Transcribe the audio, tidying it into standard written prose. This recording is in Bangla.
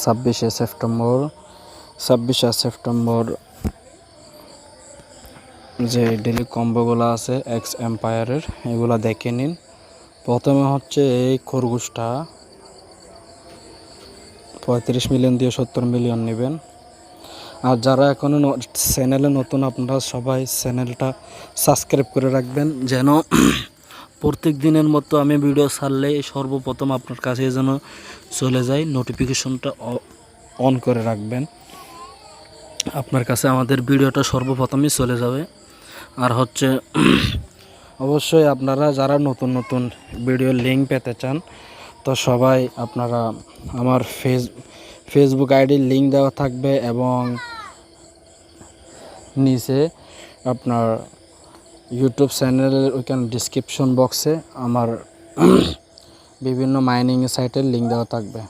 ছাব্বিশে সেপ্টেম্বর যে ডেলি কম্বোগুলো আছে এক্স এম্পায়ারের, এগুলো দেখে নিন। প্রথমে হচ্ছে এই খরগোশটা 35 মিলিয়ন দিয়ে 70 মিলিয়ন নেবেন। আর যারা এখনও চ্যানেলে নতুন, আপনারা সবাই চ্যানেলটা সাবস্ক্রাইব করে রাখবেন, যেন প্রত্যেক দিনের মতো আমি ভিডিও ছাড়লে সর্বপ্রথম আপনার কাছে যেন চলে যায়। নোটিফিকেশনটা অন করে রাখবেন, আপনার কাছে আমাদের ভিডিওটা সর্বপ্রথমই চলে যাবে। আর হচ্ছে অবশ্যই আপনারা যারা নতুন নতুন ভিডিও লিঙ্ক পেতে চান, তো সবাই আপনারা আমার ফেসবুক আইডির লিঙ্ক দেওয়া থাকবে এবং নিচে আপনার ইউটিউব চ্যানেলের ওইখানে ডিসক্রিপশন বক্সে আমার বিভিন্ন মাইনিং সাইটের লিঙ্ক দেওয়া থাকবে।